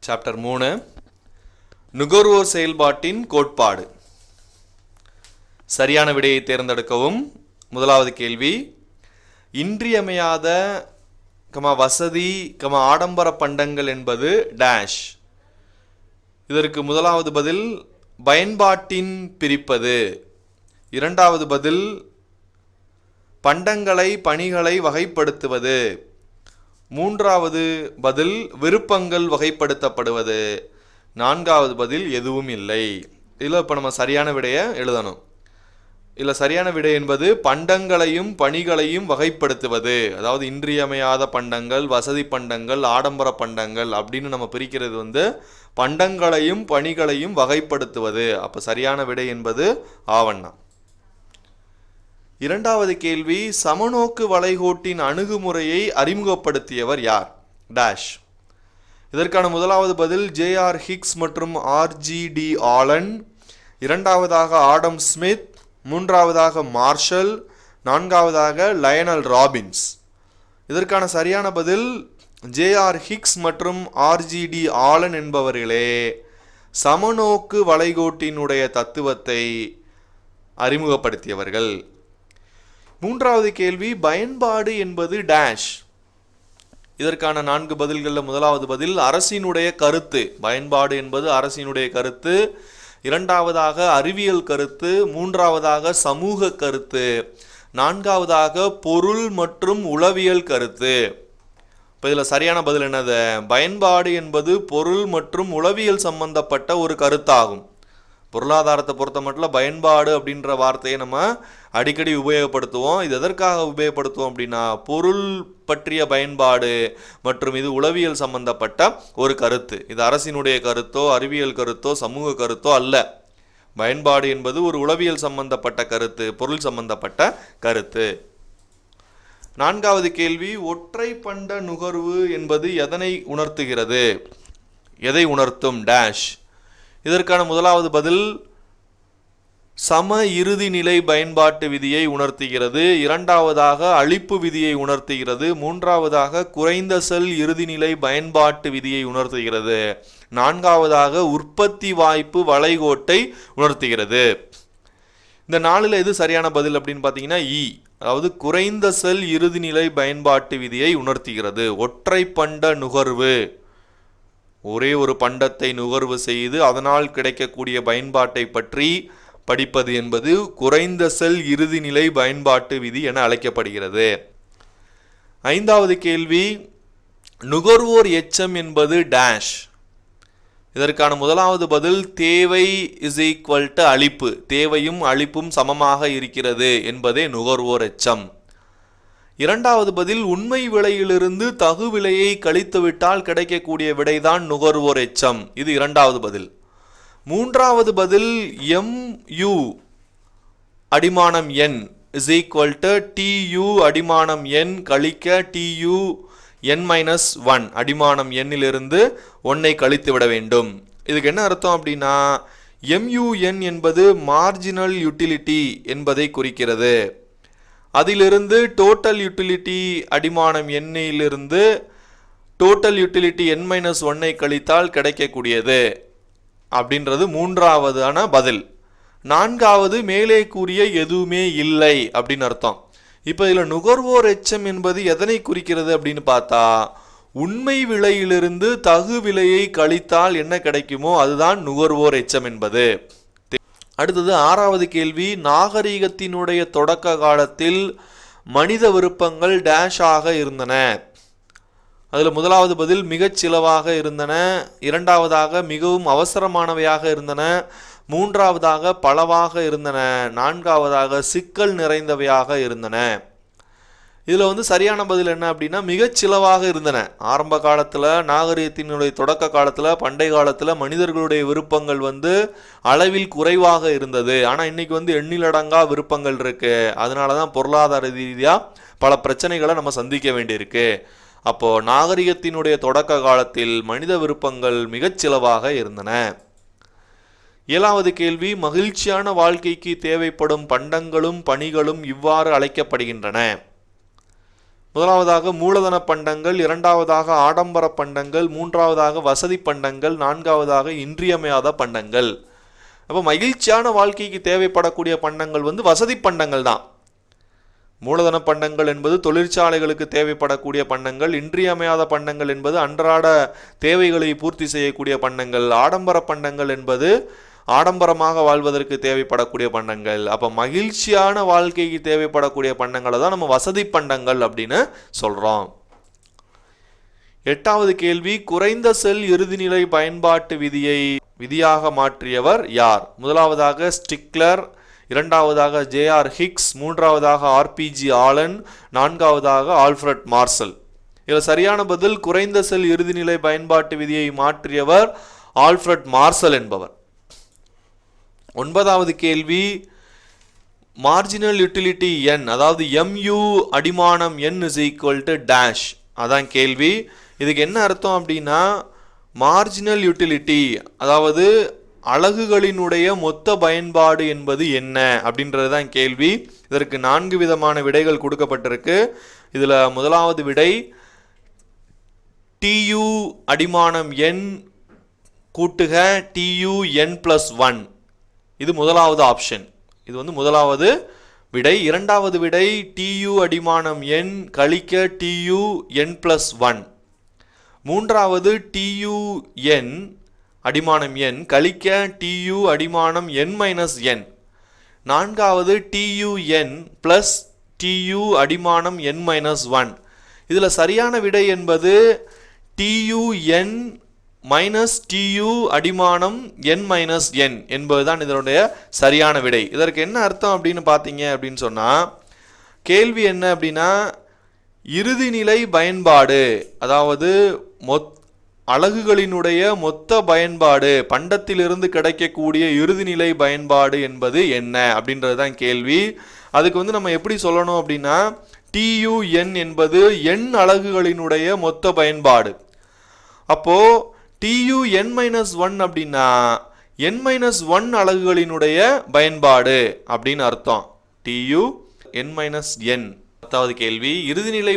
Chapter 3 நுகர்வோர் செயல்பாட்டின் கோட்பாடு. சரியான விடையை தேர்ந்தெடுக்கவும். முதலாவது கேள்வி, இன்றியமையாத வசதி ஆடம்பர பண்டங்கள் என்பது டேஷ். இதற்கு முதலாவது பதில் பயன்பாட்டின் பிரிப்பது. இரண்டாவது பதில் பண்டங்களை பணிகளை வகைப்படுத்துவது. மூன்றாவது பதில் விருப்பங்கள் வகைப்படுத்தப்படுவது. நான்காவது பதில் எதுவும் இல்லை. இதில் இப்போ நம்ம சரியான விடையை எழுதணும். இதில் சரியான விடை என்பது பண்டங்களையும் பணிகளையும் வகைப்படுத்துவது. அதாவது இன்றியமையாத பண்டங்கள், வசதி பண்டங்கள், ஆடம்பர பண்டங்கள் அப்படின்னு நம்ம பிரிக்கிறது பண்டங்களையும் பணிகளையும் வகைப்படுத்துவது. அப்போ சரியான விடை என்பது ஆவண்ணா. இரண்டாவது கேள்வி, சமநோக்கு வளைகோட்டின் அணுகுமுறையை அறிமுகப்படுத்தியவர் யார்? டேஷ். இதற்கான முதலாவது பதில் ஜே.ஆர். ஹிக்ஸ் மற்றும் ஆர்.ஜி.டி. ஆலன். இரண்டாவதாக ஆடம் ஸ்மித். மூன்றாவதாக மார்ஷல். நான்காவதாக லயனல் ராபின்ஸ். இதற்கான சரியான பதில் ஜே.ஆர். ஹிக்ஸ் மற்றும் ஆர்.ஜி.டி. ஆலன் என்பவர்களே சமநோக்கு வளைகோட்டினுடைய தத்துவத்தை அறிமுகப்படுத்தியவர்கள். மூன்றாவது கேள்வி, பயன்பாடு என்பது டேஷ். இதற்கான 4 பதில்களில் முதலாவது பதில் அரசினுடைய கருத்து. பயன்பாடு என்பது அரசினுடைய கருத்து. இரண்டாவதாக அறிவியல் கருத்து. மூன்றாவதாக சமூக கருத்து. நான்காவதாக பொருள் மற்றும் உளவியல் கருத்து. இப்போ இதில் சரியான பதில் என்னது? பயன்பாடு என்பது பொருள் மற்றும் உளவியல் சம்பந்தப்பட்ட ஒரு கருத்தாகும். பொருளாதாரத்தை பொறுத்த மட்டும் பயன்பாடு அப்படின்ற வார்த்தையை நம்ம அடிக்கடி உபயோகப்படுத்துவோம். இது எதற்காக உபயோகப்படுத்துவோம் அப்படின்னா பொருள் பற்றிய பயன்பாடு மற்றும் இது உளவியல் சம்பந்தப்பட்ட ஒரு கருத்து. இது அரசினுடைய கருத்தோ அறிவியல் கருத்தோ சமூக கருத்தோ அல்ல. பயன்பாடு என்பது ஒரு உளவியல் சம்பந்தப்பட்ட கருத்து, பொருள் சம்பந்தப்பட்ட கருத்து. நான்காவது கேள்வி, ஒற்றை பண்ட நுகர்வு என்பது எதனை உணர்த்துகிறது? எதை உணர்த்தும்? டேஷ். இதற்கான முதலாவது பதில் சம இறுதி நிலை பயன்பாட்டு விதியை உணர்த்துகிறது. இரண்டாவதாக அளிப்பு விதியை உணர்த்துகிறது. மூன்றாவதாக குறைந்த செல் இறுதிநிலை பயன்பாட்டு விதியை உணர்த்துகிறது. நான்காவதாக உற்பத்தி வாய்ப்பு வளைகோட்டை உணர்த்துகிறது. இந்த 4ல் எது சரியான பதில் அப்படின்னு பார்த்தீங்கன்னா இ, அதாவது குறைந்த செல் இறுதிநிலை பயன்பாட்டு விதியை உணர்த்துகிறது. ஒற்றை பண்ட நுகர்வு, ஒரே ஒரு பண்டத்தை நுகர்வு செய்து அதனால் கிடைக்கக்கூடிய பயன்பாட்டை பற்றி படிப்பது என்பது குறைந்த செல் இறுதிநிலை பயன்பாட்டு விதி என அழைக்கப்படுகிறது. ஐந்தாவது கேள்வி, நுகர்வோர் எச்சம் என்பது டேஷ். இதற்கான முதலாவது பதில் தேவை = அளிப்பு. தேவையும் அளிப்பும் சமமாக இருக்கிறது என்பதே நுகர்வோர் எச்சம். இரண்டாவது பதில் உண்மை விலையிலிருந்து தகு விலையை கழித்துவிட்டால் கிடைக்கக்கூடிய விடைதான் நுகர்வோர் எச்சம். இது இரண்டாவது பதில். மூன்றாவது பதில் MU அடிமானம் N TU அடிமானம் N கழிக்க TU N-1 அடிமானம் N-லிருந்து 1ஐ கழித்து விட வேண்டும். இதுக்கு என்ன அர்த்தம் அப்படின்னா MUN என்பது மார்ஜினல் யூட்டிலிட்டி என்பதை குறிக்கிறது. அதிலிருந்து டோட்டல் யூட்டிலிட்டி அடிமானம் N-லிருந்து டோட்டல் யூட்டிலிட்டி N-1ஐ கழித்தால் கிடைக்கக்கூடியது அப்படின்றது மூன்றாவதான பதில். நான்காவது மேலே கூறிய எதுவுமே இல்லை அப்படின்னு அர்த்தம். இப்போ இதில் நுகர்வோர் எச்சம் என்பது எதனை குறிக்கிறது அப்படின்னு பார்த்தா உண்மை விலையிலிருந்து தகு விலையை கழித்தால் என்ன கிடைக்குமோ அதுதான் நுகர்வோர் எச்சம் என்பது. அடுத்தது 6வது கேள்வி, நாகரிகத்தினுடைய தொடக்க காலத்தில் மனித விருப்பங்கள் டேஷ் ஆக இருந்தன. அதில் முதலாவது பதில் மிகச் சிலவாக இருந்தன. இரண்டாவதாக மிகவும் அவசரமானவையாக இருந்தன. மூன்றாவதாக பலவாக இருந்தன. நான்காவதாக சிக்கல் நிறைந்தவையாக இருந்தன. இதில் சரியான பதில் என்ன அப்படின்னா மிகச் சிலவாக இருந்தன. ஆரம்ப காலத்தில் நாகரிகத்தினுடைய தொடக்க காலத்தில் பண்டை காலத்தில் மனிதர்களுடைய விருப்பங்கள் அளவில் குறைவாக இருந்தது. ஆனால் இன்னைக்கு எண்ணிலடங்கா விருப்பங்கள் இருக்கு. அதனால தான் பொருளாதார ரீதியாக பல பிரச்சனைகளை நம்ம சந்திக்க வேண்டியிருக்கு. அப்போ நாகரிகத்தினுடைய தொடக்க காலத்தில் மனித விருப்பங்கள் மிகச் சிலவாக இருந்தன. 7வது கேள்வி, மகிழ்ச்சியான வாழ்க்கைக்கு தேவைப்படும் பண்டங்களும் பணிகளும் இவ்வாறு அழைக்கப்படுகின்றன. முதலாவதாக மூலதன பண்டங்கள், இரண்டாவதாக ஆடம்பர பண்டங்கள், மூன்றாவதாக வசதி பண்டங்கள், நான்காவதாக இன்றியமையாத பண்டங்கள். அப்போ மகிழ்ச்சியான வாழ்க்கைக்கு தேவைப்படக்கூடிய பண்டங்கள் வசதி பண்டங்கள் தான். மூலதன பண்டங்கள் என்பது தொழிற்சாலைகளுக்கு தேவைப்படக்கூடிய பண்டங்கள், இன்றியமையாத பண்டங்கள் என்பது அன்றாட தேவைகளை பூர்த்தி செய்யக்கூடிய பண்டங்கள், ஆடம்பர பண்டங்கள் என்பது ஆடம்பரமாக வாழ்வதற்கு தேவைப்படக்கூடிய பண்டங்கள். அப்போ மகிழ்ச்சியான வாழ்க்கைக்கு தேவைப்படக்கூடிய பண்டங்களை தான் நம்ம வசதி பண்டங்கள் அப்படின்னு சொல்கிறோம். 8வது கேள்வி, குறைந்த செல் இறுதிநிலை பயன்பாட்டு விதியாக மாற்றியவர் யார்? முதலாவதாக ஸ்டிக்லர், இரண்டாவதாக ஜே.ஆர். ஹிக்ஸ், மூன்றாவதாக ஆர்.பி.ஜி. ஆலன், நான்காவதாக ஆல்ஃபிரட் மார்சல். இதில் சரியான பதில் குறைந்த செல் இறுதிநிலை பயன்பாட்டு விதியை மாற்றியவர் ஆல்ஃபிரட் மார்சல் என்பவர். 9வது கேள்வி, மார்ஜினல் யூட்டிலிட்டி n, அதாவது mu அடிமானம் n is equal to dash. அதான் கேள்வி. இதுக்கு என்ன அர்த்தம் அப்படின்னா, மார்ஜினல் யூட்டிலிட்டி அதாவது அலகுகளினுடைய மொத்த பயன்பாடு என்பது என்ன அப்படின்றது தான் கேள்வி. இதற்கு 4 விதமான விடைகள் கொடுக்கப்பட்டிருக்கு. இதில் முதலாவது விடை tu அடிமானம் n கூட்டுக tu n+1. இது முதலாவது ஆப்ஷன். இது முதலாவது விடை. இரண்டாவது விடை tu அடிமானம் n கழிக்க tu n+1. மூன்றாவது tu n அடிமானம் n கழிக்க tu அடிமானம் n-n. நான்காவது tu n plus tu அடிமானம் n-1. இதில் சரியான விடை என்பது tu n minus tu அடிமானம் n-n என்பதுதான் இதனுடைய சரியான விடை. இதற்கு என்ன அர்த்தம் அப்படின்னு பார்த்தீங்க அப்படின்னு சொன்னால், கேள்வி என்ன அப்படின்னா, இறுதிநிலை பயன்பாடு அதாவது அலகுகளினுடைய மொத்த பயன்பாடு, பண்டத்திலிருந்து கிடைக்கக்கூடிய இறுதிநிலை பயன்பாடு என்பது என்ன அப்படின்றது தான் கேள்வி. அதுக்கு நம்ம எப்படி சொல்லணும் அப்படின்னா, TUN என்பது n அலகுகளினுடைய மொத்த பயன்பாடு. அப்போ TUN-1 அப்படின்னா n-1 அலகுகளினுடைய பயன்பாடு அப்படின்னு அர்த்தம். TUN-n. 10வது கேள்வி, இறுதிநிலை